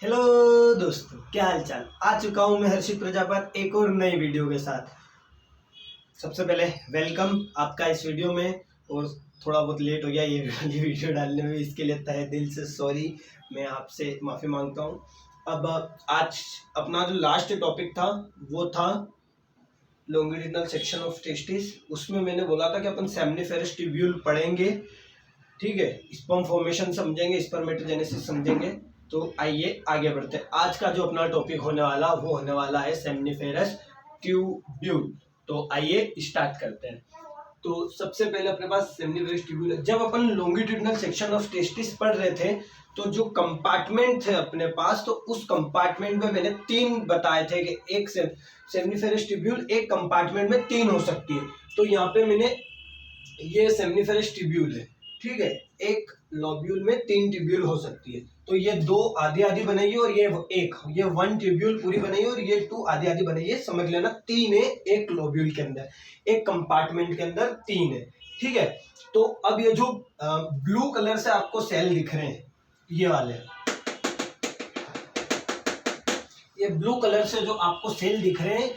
Hello दोस्तों, क्या हाल चाल। आ चुका हूं मैं हर्षित प्रजापत एक और नई वीडियो के साथ। सबसे पहले वेलकम आपका इस वीडियो में। और थोड़ा बहुत लेट हो गया ये वाली वीडियो डालने में, इसके लिए तहे दिल से सॉरी, मैं आपसे माफ़ी मांगता हूं। अब आज अपना जो लास्ट टॉपिक था वो था लॉन्गिट्यूडिनल सेक्शन ऑफ टेस्टिस। उसमें मैंने बोला था कि अपन सेमनीफेरस ट्यूब्यूल पढ़ेंगे, ठीक है, स्पर्म फॉर्मेशन समझेंगे, स्पर्मेटोजेनेसिस समझेंगे। तो आइए आगे बढ़ते हैं। आज का जो अपना टॉपिक होने वाला वो होने वाला है सेमनीफेरस ट्यूब्यूल। तो आइए स्टार्ट करते हैं। तो सबसे पहले अपने पास सेमनीफेरस ट्यूब्यूल है। जब अपन लॉन्गिट्यूडिनल सेक्शन ऑफ टेस्टिस पढ़ रहे थे तो जो कंपार्टमेंट थे अपने पास, तो उस कंपार्टमेंट में मैंने तीन बताए थे कि एक सेमनीफेरस ट्यूब्यूल एक कंपार्टमेंट में तीन हो सकती है। तो यहाँ पे मैंने ये सेमनीफेरस ट्यूब्यूल है, ठीक है, एक लोब्यूल में तीन ट्यूब्यूल हो सकती है। तो ये दो आधी आधी बनेगी और ये वन ट्यूब्यूल पूरी बनेगी और ये टू आधी आधी बनेगी। समझ लेना तीन है एक लोब्यूल के अंदर, एक कंपार्टमेंट के अंदर तीन है, ठीक है। तो अब ये जो ब्लू कलर से आपको सेल दिख रहे हैं, ये वाले, ये ब्लू कलर से जो आपको सेल दिख रहे हैं,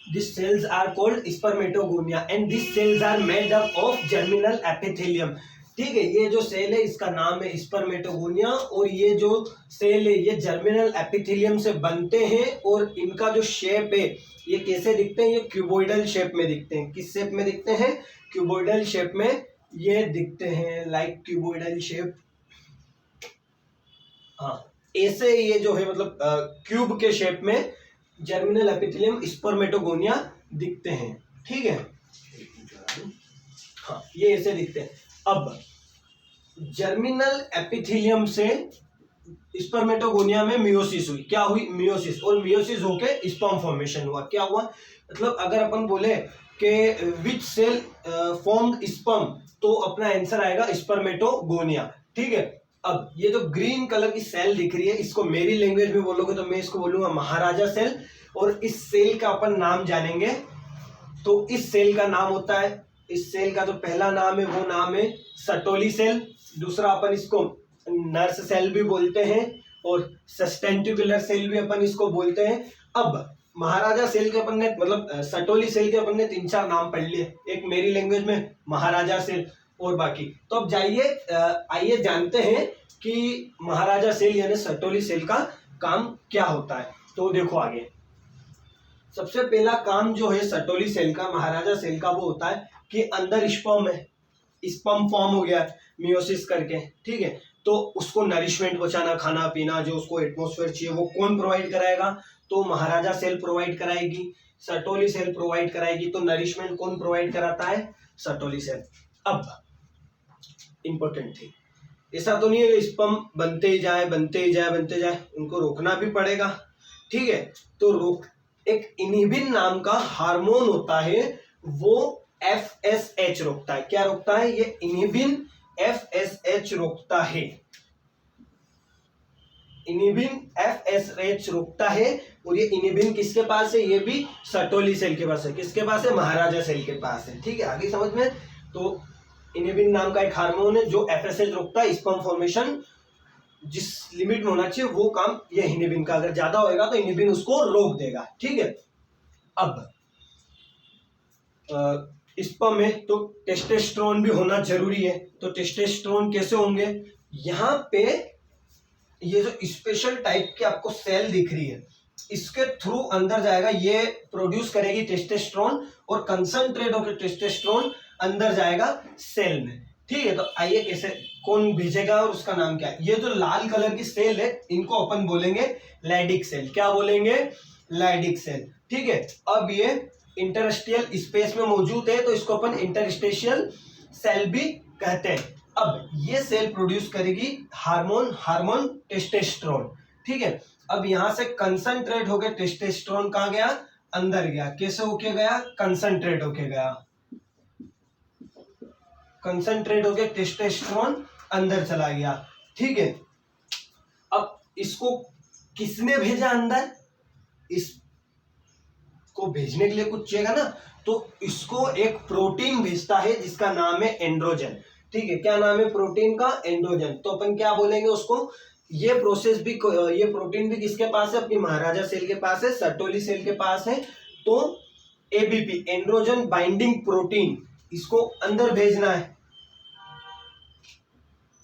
these cells are called spermatogonia and these cells are made up of germinal epithelium। ठीक है, ये जो सेल है इसका नाम है स्पर्मेटोगोनिया और ये जो सेल है ये जर्मिनल एपिथेलियम से बनते हैं। और इनका जो शेप है ये कैसे दिखते हैं, ये क्यूबोइडल शेप में दिखते हैं। किस शेप में दिखते हैं? क्यूबोइडल शेप में ये दिखते हैं, लाइक क्यूबोइडल शेप। हाँ, ऐसे ये जो है मतलब क्यूब के शेप में जर्मिनल एपिथेलियम स्पर्मेटोगोनिया दिखते हैं, ठीक है। हाँ, ये ऐसे दिखते हैं। अब जर्मिनल एपिथेलियम से स्पर्मेटोगोनिया में मियोसिस हुई। क्या हुई? मियोसिस। और मियोसिस होके स्पर्म फॉर्मेशन हुआ। क्या हुआ? मतलब अगर अपन बोले कि विच सेल फॉर्म्ड स्पर्म, तो अपना आंसर आएगा स्पर्मेटोगोनिया, ठीक है। अब ये जो ग्रीन कलर की सेल दिख रही है, इसको मेरी लैंग्वेज में बोलोगे तो मैं इसको बोलूंगा महाराजा सेल। और इस सेल का अपन नाम जानेंगे। तो इस सेल का नाम होता है, इस सेल का जो पहला नाम है वो नाम है सटोली सेल। दूसरा अपन इसको नर्स सेल भी बोलते हैं और सस्टेंटिकुलर सेल भी अपन इसको बोलते हैं। अब महाराजा सेल के अपन ने मतलब सटोली सेल के अपन ने तीन चार नाम पढ़ लिए, एक मेरी लैंग्वेज में महाराजा सेल और बाकी। तो अब जाइए आइए जानते हैं कि महाराजा सेल यानी सटोली सेल का काम क्या होता है। तो देखो आगे, सबसे पहला काम जो है सटोली सेल का, महाराजा सेल का, वो होता है कि अंदर स्पर्म है, स्पर्म फॉर्म हो गया मियोसिस करके, ठीक है। तो उसको नरिशमेंट पहुंचाना, खाना पीना, जो उसको एटमॉस्फेयर चाहिए वो कौन प्रोवाइड कराएगा? तो महाराजा सेल प्रोवाइड कराएगी, सटोली सेल प्रोवाइड कराएगी। तो नरिशमेंट कौन प्रोवाइड कराता है? Sertoli cell. अब इंपॉर्टेंट थी, ऐसा तो नहीं है स्पर्म बनते ही जाए बनते ही जाए बनते जाए, उनको रोकना भी पड़ेगा, ठीक है। तो रोक एक इनिबिन नाम का हार्मोन होता है, वो FSH रोकता है। क्या रोकता है? ये इनिबिन FSH रोकता है, इनिबिन FSH रोकता है। और ये इनिबिन किसके पास है? ये भी सटोली सेल के पास है। किसके पास है? महाराजा सेल के पास है, ठीक है। आगे समझ में। तो इनिबिन नाम का एक हार्मोन है जो FSH रोकता है स्पर्म फॉर्मेशन। जिस लिमिट में होना चाहिए वो काम ये इनिबिन का, अगर ज्यादा होएगा तो इनिबिन उसको रोक देगा, ठीक है। अब स्पर्म में तो टेस्टोस्टेरोन भी होना जरूरी है। तो टेस्टोस्टेरोन कैसे होंगे? यहाँ पे ये जो स्पेशल टाइप के आपको सेल दिख रही है, इसके थ्रू अंदर जाएगा, ये प्रोड्यूस करेगी टेस्टोस्टेरोन और कंसंट्रेट होकर टेस्टोस्टेरोन अंदर जाएगा सेल में, ठीक है। तो आइए कैसे, कौन भेजेगा और उसका नाम क्या है? ये जो लाल कलर की सेल है इनको अपन बोलेंगे लैडिक सेल। क्या बोलेंगे? लैडिक सेल, ठीक है। अब ये इंटरस्टिशियल स्पेस में मौजूद है तो इसको अपन इंटरस्टिशियल सेल भी कहते हैं। अब ये सेल प्रोड्यूस करेगी हार्मोन टेस्टोस्टेरोन, ठीक है। अब यहां से कंसंट्रेट होकर टेस्टोस्टेरोन कहां गया? अंदर गया। कैसे होके गया? कंसंट्रेट होके गया, कंसंट्रेट होके टेस्टोस्टेरोन अंदर चला गया, ठीक है। अब इसको किसने भेजा अंदर? इसको भेजने के लिए कुछ चाहिए ना, तो इसको एक प्रोटीन भेजता है जिसका नाम है एंड्रोजन, ठीक है। क्या नाम है प्रोटीन का? एंड्रोजन। तो अपन क्या बोलेंगे उसको? ये प्रोसेस भी, ये प्रोटीन भी किसके पास है? अपनी महाराजा सेल के पास है, सर्टोली सेल के पास है। तो एबीपी, एंड्रोजन बाइंडिंग प्रोटीन, इसको अंदर भेजना है,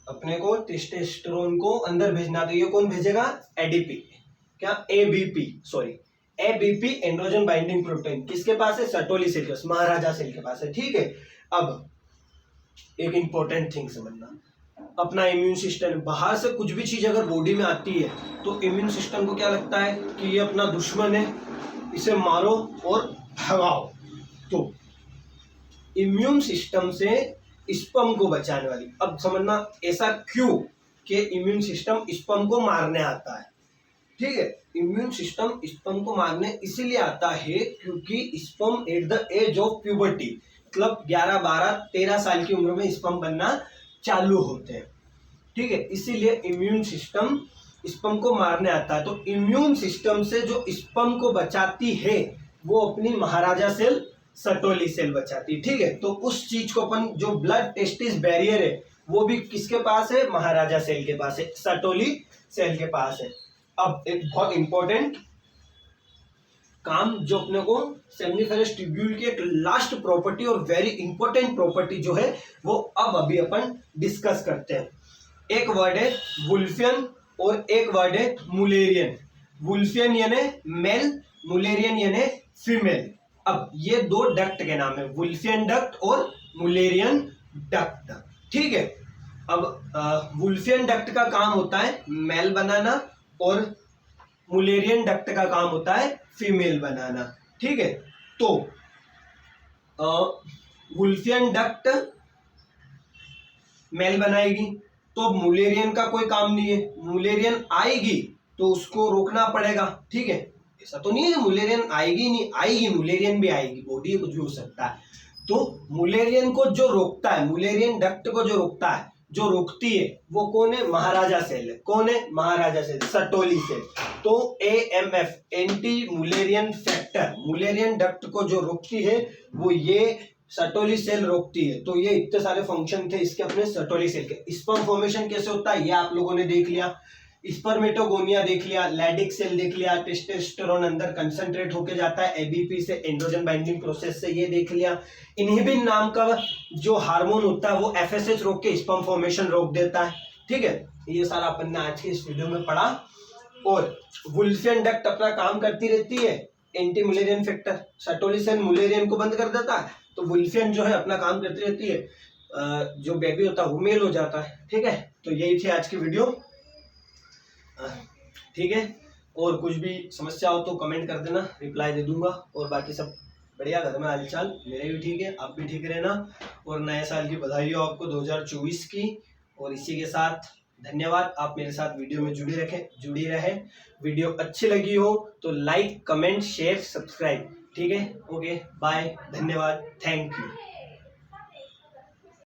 अपने को टेस्टोस्टेरोन को अंदर भेजना। तो ये कौन भेजेगा? एडीपी, क्या? ABP, sorry, ABP androgen binding protein किसके पास है? सर्टोली सेल के पास, महाराजा सेल के पास है। ठीक है, अब एक इंपॉर्टेंट थिंग समझना, अपना इम्यून सिस्टम, बाहर से कुछ भी चीज अगर बॉडी में आती है तो इम्यून सिस्टम को क्या लगता है कि ये अपना दुश्मन है, इसे मारो और भगाओ। तो इम्यून सिस्टम से स्पर्म को बचाने वाली, अब समझना ऐसा क्यों कि इम्यून सिस्टम स्पर्म को मारने आता है। ठीक है, इम्यून सिस्टम स्पर्म को मारने इसीलिए आता है क्योंकि sperm at the age of puberty, मतलब 11, 12, 13 साल की उम्र में स्पर्म बनना चालू होते हैं। ठीक है, इसीलिए इम्यून सिस्टम स्पर्म को मारने आता है। तो इम्यून सिस्टम से जो स्पर्म को बचाती है वो अपनी महाराजा सेल, सर्टोली सेल बचाती है। ठीक है, तो उस चीज को अपन, जो ब्लड टेस्टिस बैरियर है, वो भी किसके पास है? महाराजा सेल के पास है, सर्टोली सेल के पास है। अब एक बहुत इंपॉर्टेंट काम जो अपने को सेमिनिफेरस ट्यूब्यूल की एक लास्ट प्रॉपर्टी और वेरी इंपॉर्टेंट प्रॉपर्टी जो है वो अब अभी अपन डिस्कस करते हैं। एक वर्ड है वुल्फियन और एक वर्ड है मुलेरियन। वुल्फियन यानी मेल, मुलेरियन यानी फीमेल। अब ये दो डक्ट के नाम है, वुल्फियन डक्ट और मुलेरियन डक्ट। ठीक है, अब वुल्फियन डक्ट का काम होता है मेल बनाना और मुलेरियन डक्ट का काम होता है फीमेल बनाना। ठीक है, तो वुल्फियन डक्ट मेल बनाएगी, तो मुलेरियन का कोई काम नहीं है। मुलेरियन आएगी तो उसको रोकना पड़ेगा। ठीक है, ऐसा तो नहीं है मुलेरियन आएगी नहीं, आएगी, मुलेरियन भी आएगी, बॉडी कुछ भी हो सकता है। तो मुलेरियन को जो रोकता है, मुलेरियन डक्ट को जो रोकता है, जो रोकती है, वो कौन है? महाराजा सेल है। कौन है? महाराजा सेल, सर्टोली सेल। तो AMF, anti Mullerian factor, Mullerian duct को जो रोकती है वो ये सर्टोली सेल रोकती है। तो ये इतने सारे फंक्शन थे इसके अपने सर्टोली सेल के। स्पर्म फॉर्मेशन कैसे होता है ये आप लोगों ने देख लिया, स्पर्मेटोगोनिया देख लिया, लैडिक सेल देख लिया, टेस्टोस्टेरोन अंदर कंसंट्रेट होके जाता है एबीपी से, एंड्रोजन बाइंडिंग प्रोसेस से, ये देख लिया। इनहिबिन नाम का जो हार्मोन होता है वो FSH रोक के स्पर्म फॉर्मेशन रोक देता है। ठीक है, ये सारा अपन ने आज के इस वीडियो में पढ़ा। और वुल्फियन डक्ट अपना काम करती रहती है, anti Mullerian factor, Sertoli cell Mullerian को बंद कर देता है, तो वुल्फियन जो है अपना काम करती रहती है, जो बेबी होता है वो मेल हो जाता है। ठीक है, तो यही थी आज की वीडियो। ठीक है, और कुछ भी समस्या हो तो कमेंट कर देना, रिप्लाई दे दूंगा। और बाकी सब बढ़िया, घर में हालचाल मेरे भी ठीक है, आप भी ठीक रहना। और नए साल की बधाई हो आपको 2024 की। और इसी के साथ धन्यवाद, आप मेरे साथ वीडियो में जुड़ी रहे। वीडियो अच्छी लगी हो तो लाइक, कमेंट, शेयर, सब्सक्राइब। ठीक है, ओके, बाय, धन्यवाद, थैंक यू।